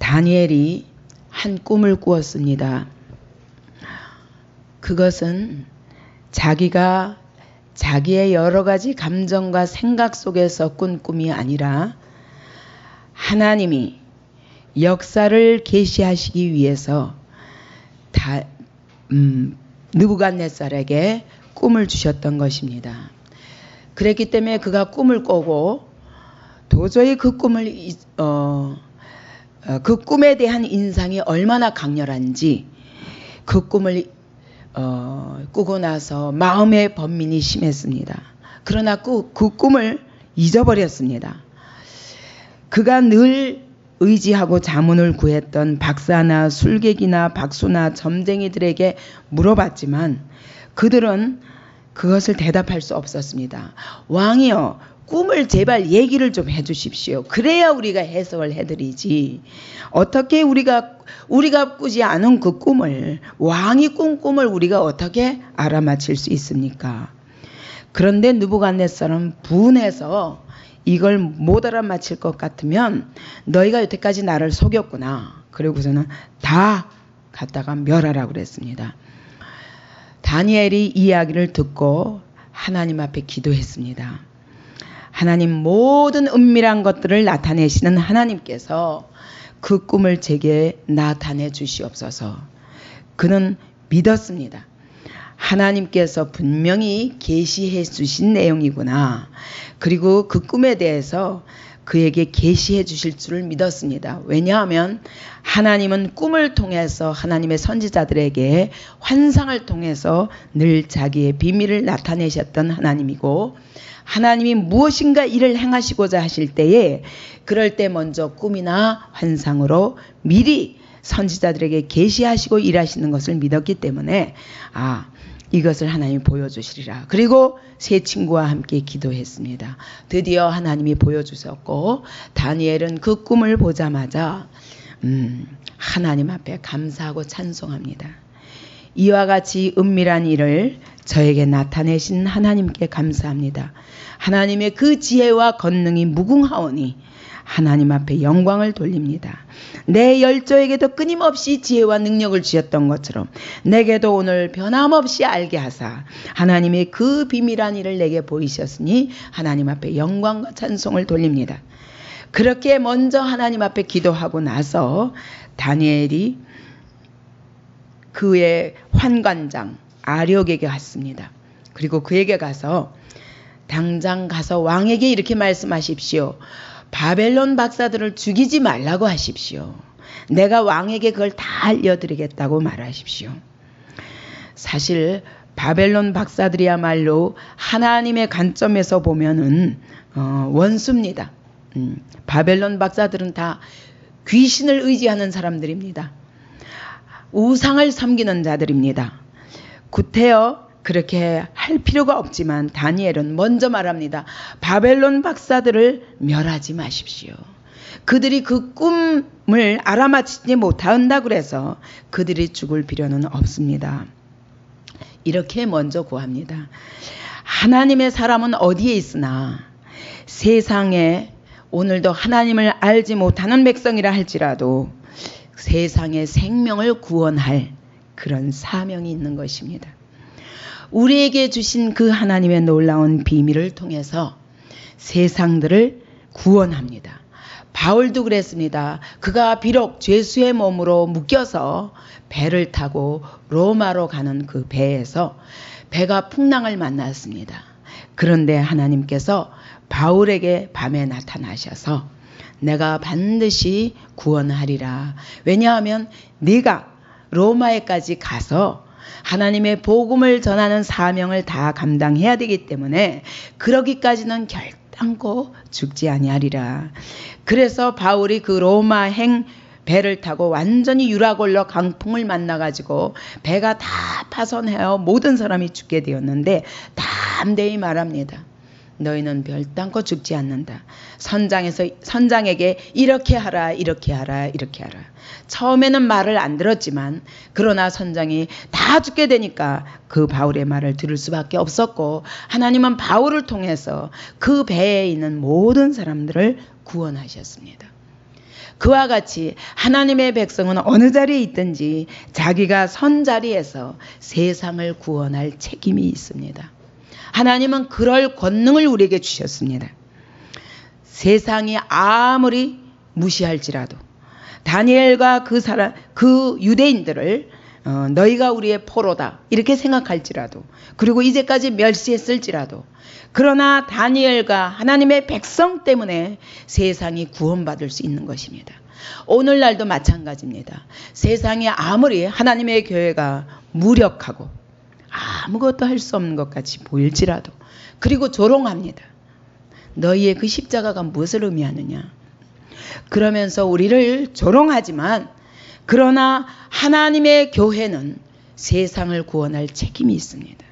다니엘이 한 꿈을 꾸었습니다. 그것은 자기가 자기의 여러 가지 감정과 생각 속에서 꾼 꿈이 아니라 하나님이 역사를 계시하시기 위해서 느부갓네살에게 꿈을 주셨던 것입니다. 그랬기 때문에 그가 꿈을 꾸고 도저히 그 꿈에 대한 인상이 얼마나 강렬한지 그 꿈을 꾸고 나서 마음의 번민이 심했습니다. 그러나 그 꿈을 잊어버렸습니다. 그가 늘 의지하고 자문을 구했던 박사나 술객이나 박수나 점쟁이들에게 물어봤지만 그들은 그것을 대답할 수 없었습니다. 왕이여, 꿈을 제발 얘기를 좀 해주십시오. 그래야 우리가 해석을 해드리지. 어떻게 우리가 꾸지 않은 그 꿈을, 왕이 꾼 꿈을 우리가 어떻게 알아맞힐 수 있습니까? 그런데 느부갓네살은 분해서 이걸 못 알아맞힐 것 같으면 너희가 여태까지 나를 속였구나. 그리고서는 다 갖다가 멸하라고 그랬습니다. 다니엘이 이야기를 듣고 하나님 앞에 기도했습니다. 하나님, 모든 은밀한 것들을 나타내시는 하나님께서 그 꿈을 제게 나타내 주시옵소서. 그는 믿었습니다. 하나님께서 분명히 계시해 주신 내용이구나. 그리고 그 꿈에 대해서 그에게 계시해 주실 줄을 믿었습니다. 왜냐하면 하나님은 꿈을 통해서 하나님의 선지자들에게 환상을 통해서 늘 자기의 비밀을 나타내셨던 하나님이고, 하나님이 무엇인가 일을 행하시고자 하실 때에 그럴 때 먼저 꿈이나 환상으로 미리 선지자들에게 계시하시고 일하시는 것을 믿었기 때문에 이것을 하나님이 보여주시리라. 그리고 세 친구와 함께 기도했습니다. 드디어 하나님이 보여주셨고 다니엘은 그 꿈을 보자마자 하나님 앞에 감사하고 찬송합니다. 이와 같이 은밀한 일을 저에게 나타내신 하나님께 감사합니다. 하나님의 그 지혜와 권능이 무궁하오니 하나님 앞에 영광을 돌립니다. 내 열조에게도 끊임없이 지혜와 능력을 주셨던 것처럼 내게도 오늘 변함없이 알게 하사 하나님의 그 비밀한 일을 내게 보이셨으니 하나님 앞에 영광과 찬송을 돌립니다. 그렇게 먼저 하나님 앞에 기도하고 나서 다니엘이 그의 환관장 아력에게 갔습니다. 그리고 그에게 가서 당장 가서 왕에게 이렇게 말씀하십시오. 바벨론 박사들을 죽이지 말라고 하십시오. 내가 왕에게 그걸 다 알려드리겠다고 말하십시오. 사실 바벨론 박사들이야말로 하나님의 관점에서 보면은 원수입니다. 바벨론 박사들은 다 귀신을 의지하는 사람들입니다. 우상을 섬기는 자들입니다. 구태여 그렇게 할 필요가 없지만 다니엘은 먼저 말합니다. 바벨론 박사들을 멸하지 마십시오. 그들이 그 꿈을 알아맞히지 못한다 그래서 그들이 죽을 필요는 없습니다. 이렇게 먼저 구합니다. 하나님의 사람은 어디에 있으나 세상에 오늘도 하나님을 알지 못하는 백성이라 할지라도 세상의 생명을 구원할 그런 사명이 있는 것입니다. 우리에게 주신 그 하나님의 놀라운 비밀을 통해서 세상들을 구원합니다. 바울도 그랬습니다. 그가 비록 죄수의 몸으로 묶여서 배를 타고 로마로 가는 그 배에서 배가 풍랑을 만났습니다. 그런데 하나님께서 바울에게 밤에 나타나셔서 내가 반드시 구원하리라. 왜냐하면 네가 로마에까지 가서 하나님의 복음을 전하는 사명을 다 감당해야 되기 때문에 그러기까지는 결단코 죽지 아니하리라. 그래서 바울이 그 로마행 배를 타고 완전히 유라굴로 강풍을 만나가지고 배가 다 파손하여 모든 사람이 죽게 되었는데 담대히 말합니다. 너희는 별단코 죽지 않는다. 선장에게 이렇게 하라, 이렇게 하라, 이렇게 하라. 처음에는 말을 안 들었지만 그러나 선장이 다 죽게 되니까 그 바울의 말을 들을 수밖에 없었고 하나님은 바울을 통해서 그 배에 있는 모든 사람들을 구원하셨습니다. 그와 같이 하나님의 백성은 어느 자리에 있든지 자기가 선 자리에서 세상을 구원할 책임이 있습니다. 하나님은 그럴 권능을 우리에게 주셨습니다. 세상이 아무리 무시할지라도 다니엘과 그 유대인들을 너희가 우리의 포로다 이렇게 생각할지라도, 그리고 이제까지 멸시했을지라도, 그러나 다니엘과 하나님의 백성 때문에 세상이 구원받을 수 있는 것입니다. 오늘날도 마찬가지입니다. 세상이 아무리 하나님의 교회가 무력하고 아무것도 할 수 없는 것 같이 보일지라도, 그리고 조롱합니다. 너희의 그 십자가가 무엇을 의미하느냐. 그러면서 우리를 조롱하지만, 그러나 하나님의 교회는 세상을 구원할 책임이 있습니다.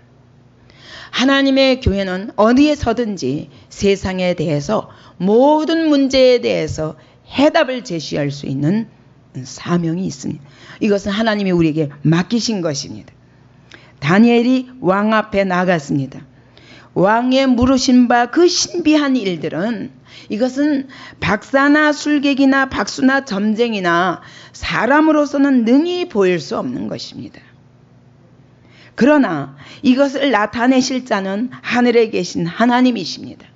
하나님의 교회는 어디에 서든지 세상에 대해서, 모든 문제에 대해서 해답을 제시할 수 있는 사명이 있습니다. 이것은 하나님이 우리에게 맡기신 것입니다. 다니엘이 왕 앞에 나갔습니다. 왕의 물으신 바 그 신비한 일들은, 이것은 박사나 술객이나 박수나 점쟁이나 사람으로서는 능히 보일 수 없는 것입니다. 그러나 이것을 나타내실 자는 하늘에 계신 하나님이십니다.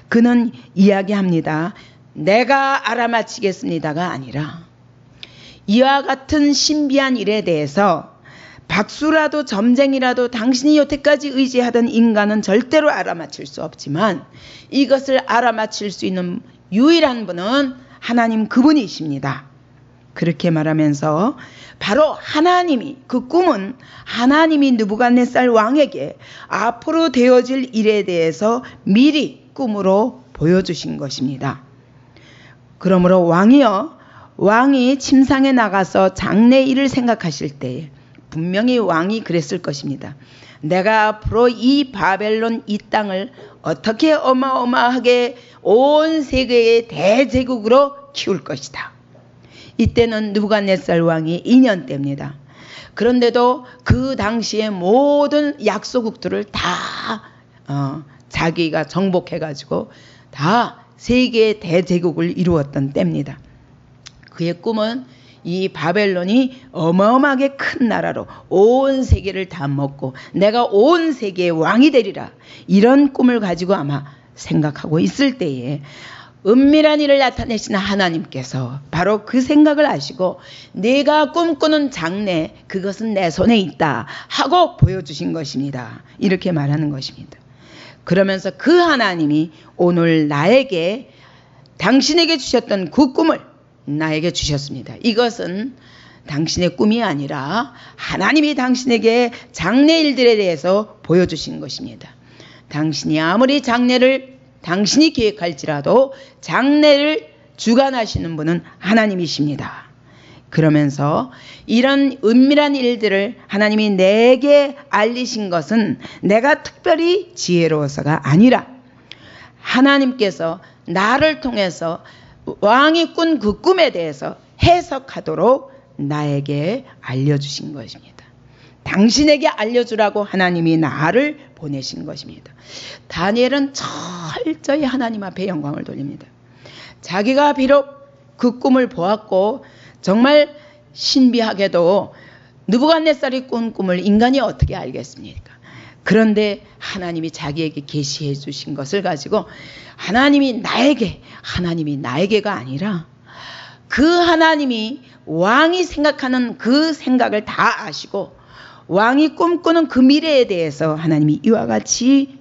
그는 이야기합니다. 내가 알아맞히겠습니다가 아니라, 이와 같은 신비한 일에 대해서 박수라도 점쟁이라도 당신이 여태까지 의지하던 인간은 절대로 알아맞힐 수 없지만, 이것을 알아맞힐 수 있는 유일한 분은 하나님 그분이십니다. 그렇게 말하면서 바로 하나님이, 그 꿈은 하나님이 느부갓네살 왕에게 앞으로 되어질 일에 대해서 미리 꿈으로 보여주신 것입니다. 그러므로 왕이 침상에 나가서 장래 일을 생각하실 때에 분명히 왕이 그랬을 것입니다. 내가 앞으로 이 바벨론 이 땅을 어떻게 어마어마하게 온 세계의 대제국으로 키울 것이다. 이때는 느부갓네살 왕이 2년 때입니다. 그런데도 그 당시의 모든 약소국들을 다 자기가 정복해가지고 다 세계의 대제국을 이루었던 때입니다. 그의 꿈은 이 바벨론이 어마어마하게 큰 나라로 온 세계를 다 먹고 내가 온 세계의 왕이 되리라, 이런 꿈을 가지고 아마 생각하고 있을 때에 은밀한 일을 나타내시는 하나님께서 바로 그 생각을 아시고 내가 꿈꾸는 장래, 그것은 내 손에 있다 하고 보여주신 것입니다. 이렇게 말하는 것입니다. 그러면서 그 하나님이 오늘 나에게, 당신에게 주셨던 그 꿈을 나에게 주셨습니다. 이것은 당신의 꿈이 아니라 하나님이 당신에게 장래 일들에 대해서 보여주신 것입니다. 당신이 아무리 장래를 당신이 계획할지라도 장래를 주관하시는 분은 하나님이십니다. 그러면서 이런 은밀한 일들을 하나님이 내게 알리신 것은 내가 특별히 지혜로워서가 아니라 하나님께서 나를 통해서 왕이 꾼 그 꿈에 대해서 해석하도록 나에게 알려주신 것입니다. 당신에게 알려주라고 하나님이 나를 보내신 것입니다. 다니엘은 철저히 하나님 앞에 영광을 돌립니다. 자기가 비록 그 꿈을 보았고 정말 신비하게도 느부갓네살이 꾼 꿈을 인간이 어떻게 알겠습니까? 그런데 하나님이 자기에게 계시해 주신 것을 가지고 하나님이 나에게가 아니라 그 하나님이 왕이 생각하는 그 생각을 다 아시고 왕이 꿈꾸는 그 미래에 대해서 하나님이 이와 같이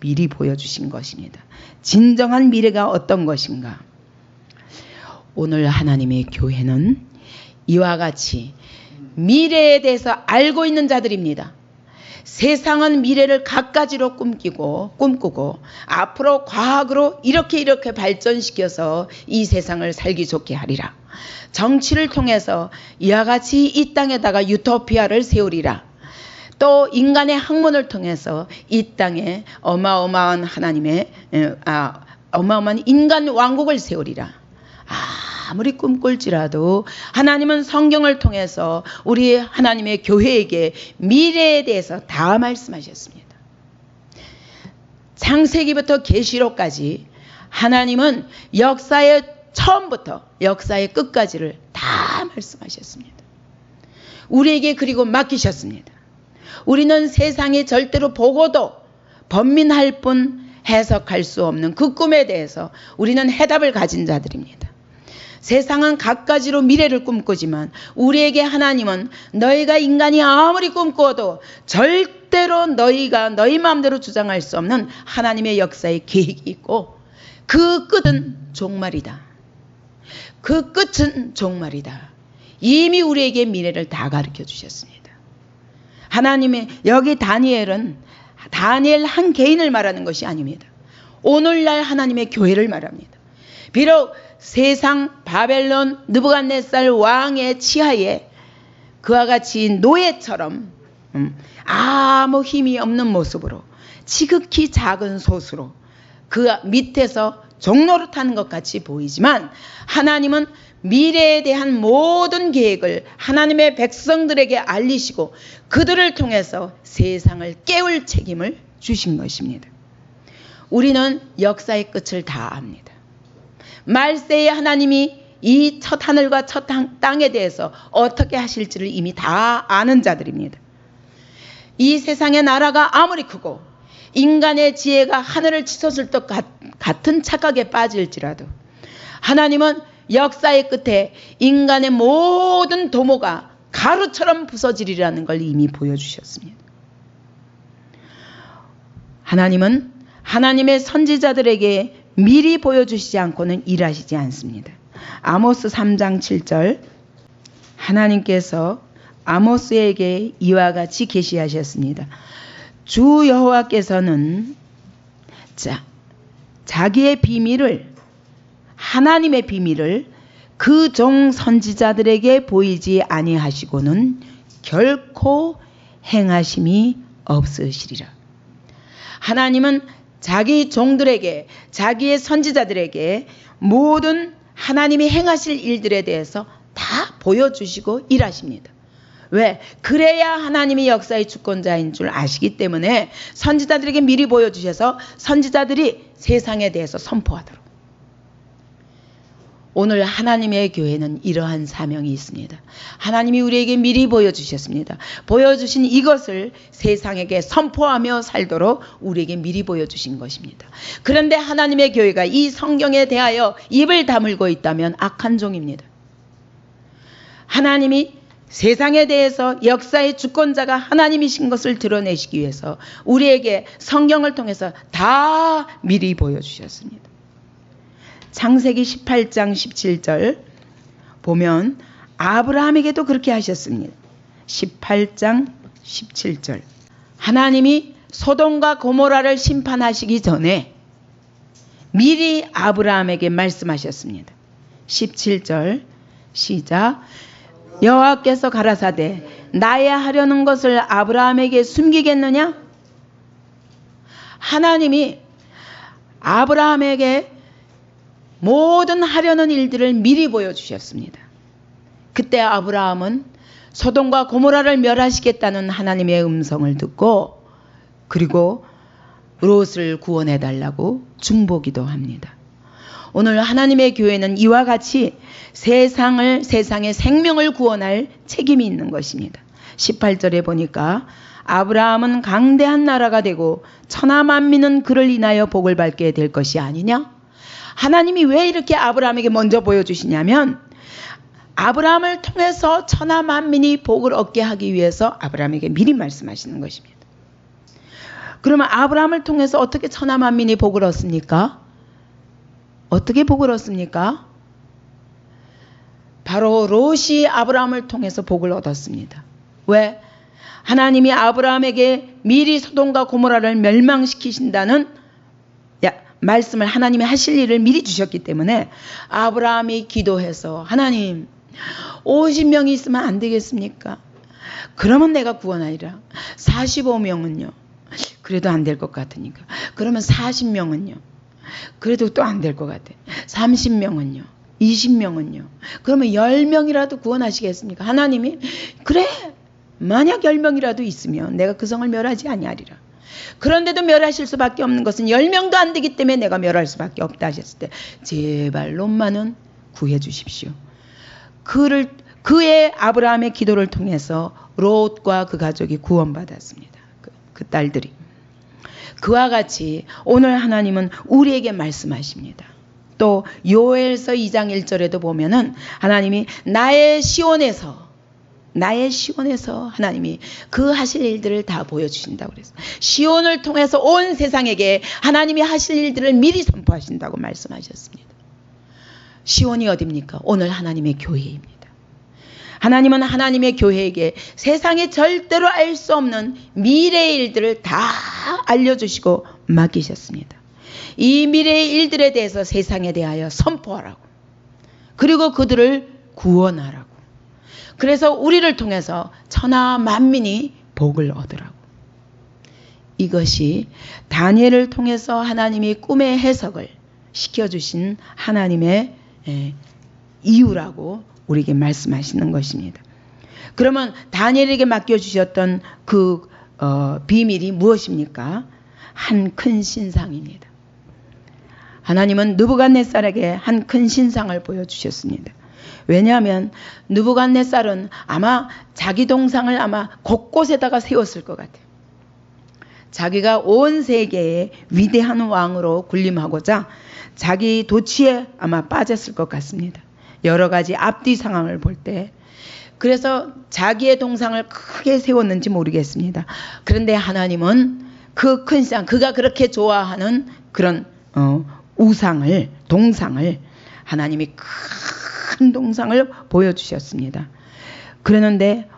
미리 보여주신 것입니다. 진정한 미래가 어떤 것인가? 오늘 하나님의 교회는 이와 같이 미래에 대해서 알고 있는 자들입니다. 세상은 미래를 갖가지로 꿈꾸고 앞으로 과학으로 이렇게 발전시켜서 이 세상을 살기 좋게 하리라. 정치를 통해서 이와 같이 이 땅에다가 유토피아를 세우리라. 또 인간의 학문을 통해서 이 땅에 어마어마한 어마어마한 인간 왕국을 세우리라. 아무리 꿈꿀지라도 하나님은 성경을 통해서 우리 하나님의 교회에게 미래에 대해서 다 말씀하셨습니다. 창세기부터 계시록까지 하나님은 역사의 처음부터 역사의 끝까지를 다 말씀하셨습니다. 우리에게 그리고 맡기셨습니다. 우리는 세상에 절대로 보고도 번민할 뿐 해석할 수 없는 그 꿈에 대해서 우리는 해답을 가진 자들입니다. 세상은 갖가지로 미래를 꿈꾸지만 우리에게 하나님은 너희가 인간이 아무리 꿈꾸어도 절대로 너희가 너희 마음대로 주장할 수 없는 하나님의 역사의 계획이 있고 그 끝은 종말이다. 그 끝은 종말이다. 이미 우리에게 미래를 다 가르쳐 주셨습니다. 하나님의 여기 다니엘은 다니엘 한 개인을 말하는 것이 아닙니다. 오늘날 하나님의 교회를 말합니다. 비록 세상 바벨론 느부갓네살 왕의 치하에 그와 같이 노예처럼 아무 힘이 없는 모습으로 지극히 작은 소수로 그 밑에서 종노릇하는 것 같이 보이지만 하나님은 미래에 대한 모든 계획을 하나님의 백성들에게 알리시고 그들을 통해서 세상을 깨울 책임을 주신 것입니다. 우리는 역사의 끝을 다 압니다. 말세에 하나님이 이 첫 하늘과 첫 땅에 대해서 어떻게 하실지를 이미 다 아는 자들입니다. 이 세상의 나라가 아무리 크고 인간의 지혜가 하늘을 치솟을 것 같은 착각에 빠질지라도 하나님은 역사의 끝에 인간의 모든 도모가 가루처럼 부서지리라는 걸 이미 보여주셨습니다. 하나님은 하나님의 선지자들에게 미리 보여주시지 않고는 일하시지 않습니다. 아모스 3장 7절 하나님께서 아모스에게 이와 같이 계시하셨습니다. 주 여호와께서는 자기의 비밀을 하나님의 비밀을 그 종 선지자들에게 보이지 아니하시고는 결코 행하심이 없으시리라. 하나님은 자기 종들에게 자기의 선지자들에게 모든 하나님이 행하실 일들에 대해서 다 보여주시고 일하십니다. 왜? 그래야 하나님이 역사의 주권자인 줄 아시기 때문에 선지자들에게 미리 보여주셔서 선지자들이 세상에 대해서 선포하도록. 오늘 하나님의 교회는 이러한 사명이 있습니다. 하나님이 우리에게 미리 보여주셨습니다. 보여주신 이것을 세상에게 선포하며 살도록 우리에게 미리 보여주신 것입니다. 그런데 하나님의 교회가 이 성경에 대하여 입을 다물고 있다면 악한 종입니다. 하나님이 세상에 대해서 역사의 주권자가 하나님이신 것을 드러내시기 위해서 우리에게 성경을 통해서 다 미리 보여주셨습니다. 창세기 18장 17절 보면 아브라함에게도 그렇게 하셨습니다. 18장 17절 하나님이 소돔과 고모라를 심판하시기 전에 미리 아브라함에게 말씀하셨습니다. 17절 시작. 여호와께서 가라사대 나의 하려는 것을 아브라함에게 숨기겠느냐? 하나님이 아브라함에게 모든 하려는 일들을 미리 보여주셨습니다. 그때 아브라함은 소돔과 고모라를 멸하시겠다는 하나님의 음성을 듣고 그리고 롯을 구원해달라고 중보기도 합니다. 오늘 하나님의 교회는 이와 같이 세상의 생명을 구원할 책임이 있는 것입니다. 18절에 보니까 아브라함은 강대한 나라가 되고 천하만민은 그를 인하여 복을 받게 될 것이 아니냐? 하나님이 왜 이렇게 아브라함에게 먼저 보여주시냐면 아브라함을 통해서 천하만민이 복을 얻게 하기 위해서 아브라함에게 미리 말씀하시는 것입니다. 그러면 아브라함을 통해서 어떻게 천하만민이 복을 얻습니까? 어떻게 복을 얻습니까? 바로 롯이 아브라함을 통해서 복을 얻었습니다. 왜? 하나님이 아브라함에게 미리 소돔과 고모라를 멸망시키신다는 말씀을 하나님이 하실 일을 미리 주셨기 때문에 아브라함이 기도해서 하나님 50명이 있으면 안 되겠습니까? 그러면 내가 구원하리라. 45명은요? 그래도 안 될 것 같으니까. 그러면 40명은요? 그래도 또 안 될 것 같아. 30명은요? 20명은요? 그러면 10명이라도 구원하시겠습니까? 하나님이 그래 만약 10명이라도 있으면 내가 그 성을 멸하지 아니하리라. 그런데도 멸하실 수밖에 없는 것은 10명도 안 되기 때문에 내가 멸할 수밖에 없다 하셨을 때 제발 롯만은 구해 주십시오. 그의 아브라함의 기도를 통해서 롯과 그 가족이 구원받았습니다. 그 딸들이. 그와 같이 오늘 하나님은 우리에게 말씀하십니다. 또 요엘서 2장 1절에도 보면은 하나님이 나의 시온에서 하나님이 그 하실 일들을 다 보여주신다고 그랬어요. 시온을 통해서 온 세상에게 하나님이 하실 일들을 미리 선포하신다고 말씀하셨습니다. 시온이 어디입니까? 오늘 하나님의 교회입니다. 하나님은 하나님의 교회에게 세상에 절대로 알 수 없는 미래의 일들을 다 알려주시고 맡기셨습니다. 이 미래의 일들에 대해서 세상에 대하여 선포하라고, 그리고 그들을 구원하라고, 그래서 우리를 통해서 천하 만민이 복을 얻으라고. 이것이 다니엘을 통해서 하나님이 꿈의 해석을 시켜주신 하나님의 이유라고 우리에게 말씀하시는 것입니다. 그러면 다니엘에게 맡겨주셨던 그 비밀이 무엇입니까? 한 큰 신상입니다. 하나님은 느부갓네살에게 한 큰 신상을 보여주셨습니다. 왜냐하면 느부갓네살은 아마 자기 동상을 아마 곳곳에다가 세웠을 것 같아요. 자기가 온 세계의 위대한 왕으로 군림하고자 자기 도취에 아마 빠졌을 것 같습니다. 여러 가지 앞뒤 상황을 볼 때. 그래서 자기의 동상을 크게 세웠는지 모르겠습니다. 그런데 하나님은 그 큰 상, 그가 그렇게 좋아하는 그런 동상을 하나님이 큰 동상을 보여주셨습니다. 그러는데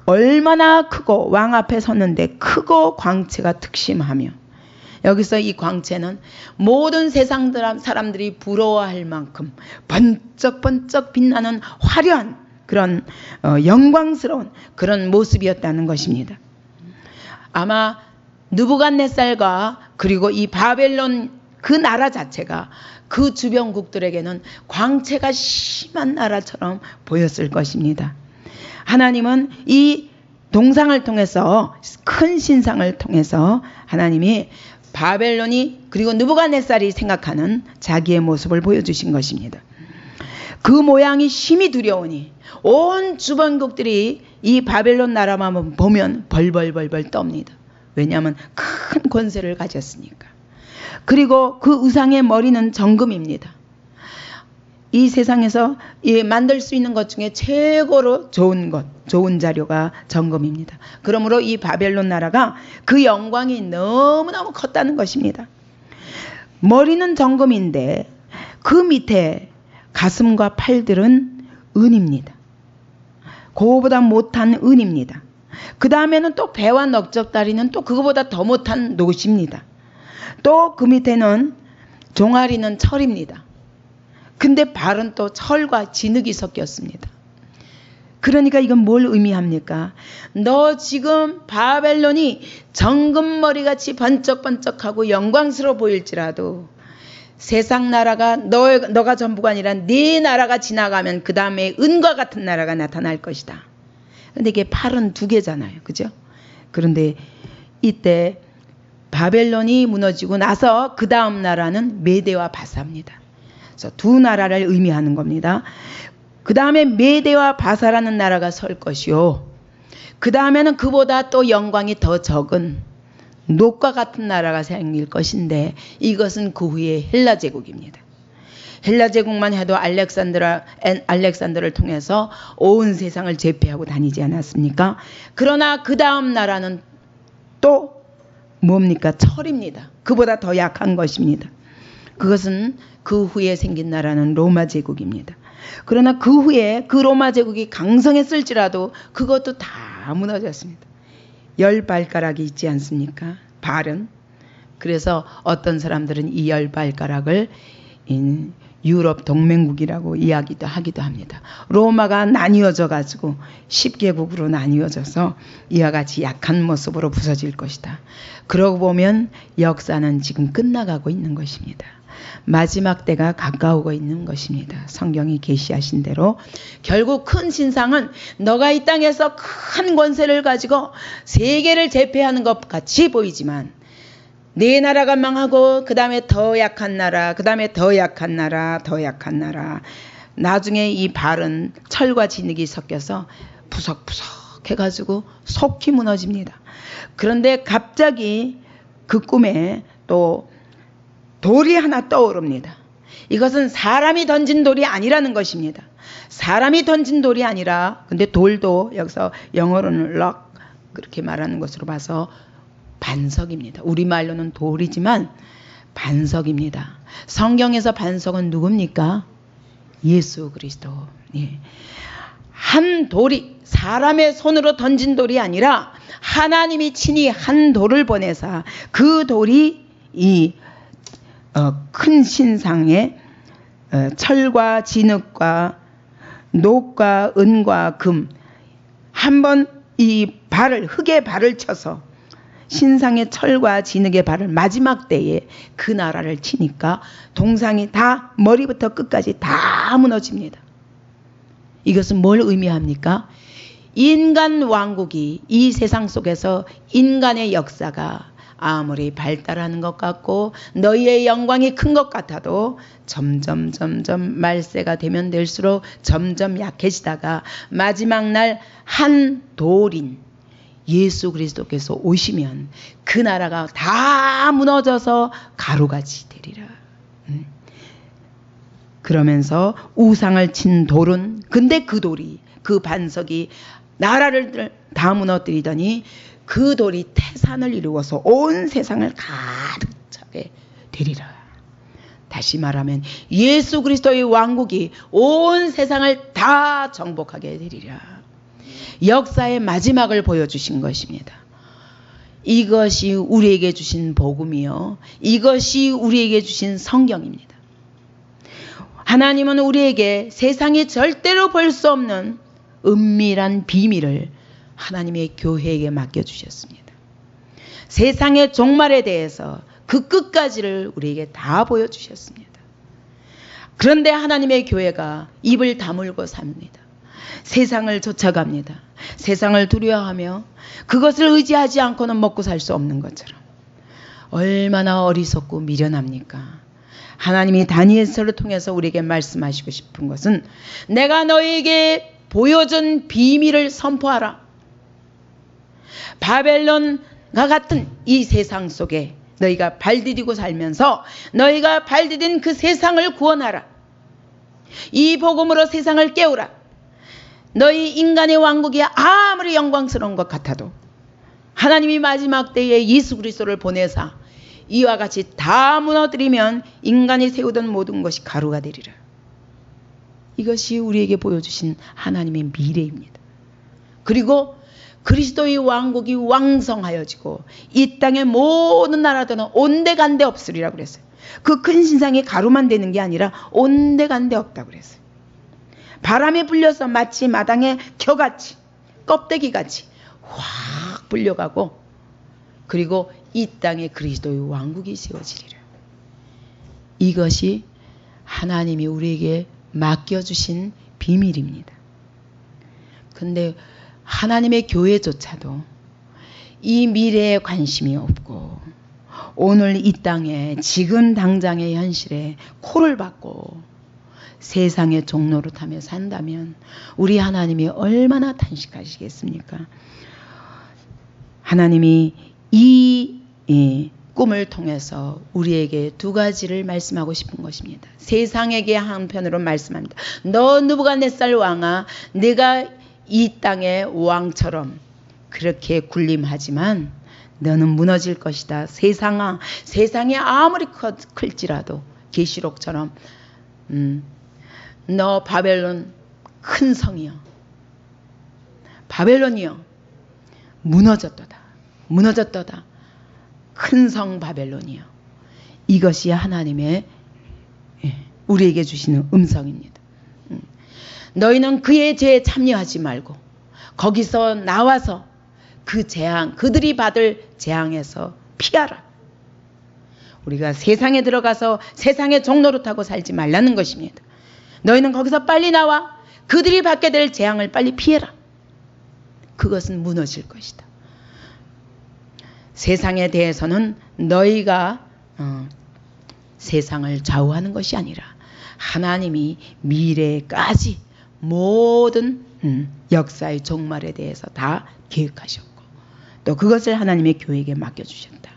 얼마나 크고, 왕 앞에 섰는데 크고 광채가 특심하며, 여기서 이 광채는 모든 세상 사람들이 부러워할 만큼 번쩍번쩍 빛나는 화려한 그런 영광스러운 그런 모습이었다는 것입니다. 아마 느부갓네살과 그리고 이 바벨론 그 나라 자체가 그 주변국들에게는 광채가 심한 나라처럼 보였을 것입니다. 하나님은 이 동상을 통해서, 큰 신상을 통해서 하나님이 바벨론이 그리고 느부갓네살이 생각하는 자기의 모습을 보여주신 것입니다. 그 모양이 심히 두려우니 온 주변국들이 이 바벨론 나라만 보면 벌벌벌벌 떱니다. 왜냐하면 큰 권세를 가졌으니까. 그리고 그 우상의 머리는 정금입니다. 이 세상에서 만들 수 있는 것 중에 최고로 좋은 자료가 정금입니다. 그러므로 이 바벨론 나라가 그 영광이 너무너무 컸다는 것입니다. 머리는 정금인데 그 밑에 가슴과 팔들은 은입니다. 그거보다 못한 은입니다. 그 다음에는 또 배와 넓적다리는 또 그거보다 더 못한 노십니다. 또 그 밑에는 종아리는 철입니다. 근데 발은 또 철과 진흙이 섞였습니다. 그러니까 이건 뭘 의미합니까? 너 지금 바벨론이 정금머리같이 번쩍번쩍하고 영광스러워 보일지라도 세상 나라가 너가 전부가 아니라 네 나라가 지나가면 그 다음에 은과 같은 나라가 나타날 것이다. 근데 이게 팔은 두 개잖아요. 그죠? 그런데 이때 바벨론이 무너지고 나서 그 다음 나라는 메대와 바사입니다. 그래서 두 나라를 의미하는 겁니다. 그 다음에 메대와 바사라는 나라가 설 것이요. 그 다음에는 그보다 또 영광이 더 적은 녹과 같은 나라가 생길 것인데, 이것은 그 후에 헬라 제국입니다. 헬라 제국만 해도 알렉산더를 통해서 온 세상을 제패하고 다니지 않았습니까? 그러나 그 다음 나라는 또 뭡니까? 철입니다. 그보다 더 약한 것입니다. 그것은 그 후에 생긴 나라는 로마 제국입니다. 그러나 그 후에 그 로마 제국이 강성했을지라도 그것도 다 무너졌습니다. 10발가락이 있지 않습니까? 발은. 그래서 어떤 사람들은 이 10발가락을 유럽 동맹국이라고 이야기도 하기도 합니다. 로마가 나뉘어져 가지고 10개국으로 나뉘어져서 이와 같이 약한 모습으로 부서질 것이다. 그러고 보면 역사는 지금 끝나가고 있는 것입니다. 마지막 때가 가까우고 있는 것입니다. 성경이 계시하신 대로 결국 큰 신상은 너가 이 땅에서 큰 권세를 가지고 세계를 제패하는 것 같이 보이지만 네 나라가 망하고 그 다음에 더 약한 나라, 그 다음에 더 약한 나라, 더 약한 나라. 나중에 이 발은 철과 진흙이 섞여서 부석부석 해가지고 속히 무너집니다. 그런데 갑자기 그 꿈에 또 돌이 하나 떠오릅니다. 이것은 사람이 던진 돌이 아니라는 것입니다. 사람이 던진 돌이 아니라, 근데 돌도 여기서 영어로는 rock 그렇게 말하는 것으로 봐서 반석입니다. 우리말로는 돌이지만 반석입니다. 성경에서 반석은 누굽니까? 예수 그리스도. 예. 한 돌이 사람의 손으로 던진 돌이 아니라 하나님이 친히 한 돌을 보내사 그 돌이 이 큰 신상에 철과 진흙과 녹과 은과 금 한번 이 발을 흙에 발을 쳐서 신상의 철과 진흙의 발을 마지막 때에 그 나라를 치니까 동상이 다 머리부터 끝까지 다 무너집니다. 이것은 뭘 의미합니까? 인간 왕국이 이 세상 속에서 인간의 역사가 아무리 발달하는 것 같고 너희의 영광이 큰 것 같아도 점점 말세가 되면 될수록 점점 약해지다가 마지막 날 한 돌인 예수 그리스도께서 오시면 그 나라가 다 무너져서 가루같이 되리라. 그러면서 우상을 친 돌은, 근데 그 돌이, 그 반석이 나라를 다 무너뜨리더니 그 돌이 태산을 이루어서 온 세상을 가득 차게 되리라. 다시 말하면 예수 그리스도의 왕국이 온 세상을 다 정복하게 되리라. 역사의 마지막을 보여주신 것입니다. 이것이 우리에게 주신 복음이요, 이것이 우리에게 주신 성경입니다. 하나님은 우리에게 세상이 절대로 볼 수 없는 은밀한 비밀을 하나님의 교회에게 맡겨주셨습니다. 세상의 종말에 대해서 그 끝까지를 우리에게 다 보여주셨습니다. 그런데 하나님의 교회가 입을 다물고 삽니다. 세상을 쫓아갑니다. 세상을 두려워하며 그것을 의지하지 않고는 먹고 살 수 없는 것처럼. 얼마나 어리석고 미련합니까? 하나님이 다니엘서를 통해서 우리에게 말씀하시고 싶은 것은 내가 너희에게 보여준 비밀을 선포하라. 바벨론과 같은 이 세상 속에 너희가 발디디고 살면서 너희가 발디딘 그 세상을 구원하라. 이 복음으로 세상을 깨우라. 너희 인간의 왕국이 아무리 영광스러운 것 같아도 하나님이 마지막 때에 예수 그리스도를 보내사 이와 같이 다 무너뜨리면 인간이 세우던 모든 것이 가루가 되리라. 이것이 우리에게 보여주신 하나님의 미래입니다. 그리고 그리스도의 왕국이 왕성하여지고 이 땅의 모든 나라들은 온데간데 없으리라고 그랬어요. 그 큰 신상이 가루만 되는 게 아니라 온데간데 없다고 그랬어요. 바람에 불려서 마치 마당에 겨같이 껍데기같이 확 불려가고, 그리고 이 땅에 그리스도의 왕국이 세워지리라. 이것이 하나님이 우리에게 맡겨주신 비밀입니다. 근데 하나님의 교회조차도 이 미래에 관심이 없고 오늘 이 땅에 지금 당장의 현실에 코를 박고 세상의 종노릇하며 산다면 우리 하나님이 얼마나 탄식하시겠습니까? 하나님이 이 꿈을 통해서 우리에게 두 가지를 말씀하고 싶은 것입니다. 세상에게 한편으로 말씀합니다. 너 느부갓네살 왕아, 네가 이 땅의 왕처럼 그렇게 군림하지만 너는 무너질 것이다. 세상아, 세상이 아무리 클지라도 계시록처럼 너 바벨론 큰 성이여, 바벨론이여 무너졌도다, 무너졌도다. 큰 성 바벨론이여. 이것이 하나님의 우리에게 주시는 음성입니다. 너희는 그의 죄에 참여하지 말고 거기서 나와서 그 재앙, 그들이 받을 재앙에서 피하라. 우리가 세상에 들어가서 세상의 종노릇하고 살지 말라는 것입니다. 너희는 거기서 빨리 나와 그들이 받게 될 재앙을 빨리 피해라. 그것은 무너질 것이다. 세상에 대해서는 너희가 세상을 좌우하는 것이 아니라 하나님이 미래까지 모든 역사의 종말에 대해서 다 계획하셨고 또 그것을 하나님의 교회에게 맡겨주셨다.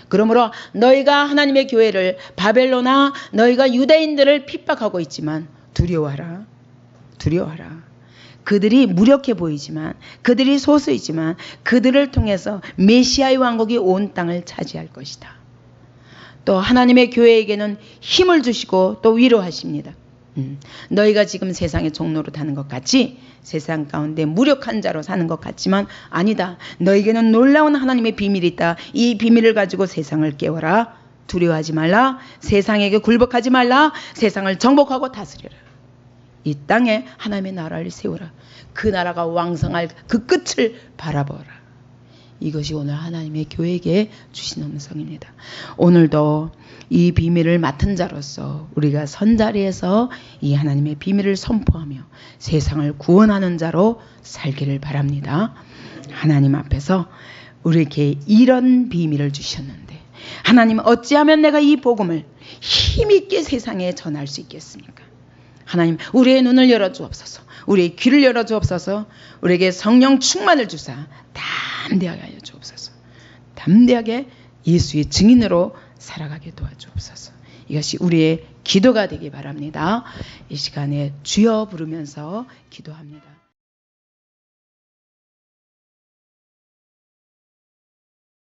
그러므로 너희가 하나님의 교회를 바벨론아 너희가 유대인들을 핍박하고 있지만 두려워하라. 두려워하라. 그들이 무력해 보이지만 그들이 소수이지만 그들을 통해서 메시아의 왕국이 온 땅을 차지할 것이다. 또 하나님의 교회에게는 힘을 주시고 또 위로하십니다. 너희가 지금 세상의 종로로 타는 것 같이 세상 가운데 무력한 자로 사는 것 같지만 아니다. 너희에게는 놀라운 하나님의 비밀이 있다. 이 비밀을 가지고 세상을 깨워라. 두려워하지 말라. 세상에게 굴복하지 말라. 세상을 정복하고 다스려라. 이 땅에 하나님의 나라를 세우라. 그 나라가 왕성할 그 끝을 바라보라. 이것이 오늘 하나님의 교회에게 주신 음성입니다. 오늘도 이 비밀을 맡은 자로서 우리가 선자리에서 이 하나님의 비밀을 선포하며 세상을 구원하는 자로 살기를 바랍니다. 하나님 앞에서 우리에게 이런 비밀을 주셨는데 하나님 어찌하면 내가 이 복음을 힘있게 세상에 전할 수 있겠습니까? 하나님 우리의 눈을 열어주옵소서. 우리의 귀를 열어주옵소서. 우리에게 성령 충만을 주사 담대하게 하여 주옵소서. 담대하게 예수의 증인으로 살아가게 도와주옵소서. 이것이 우리의 기도가 되기 바랍니다. 이 시간에 주여 부르면서 기도합니다.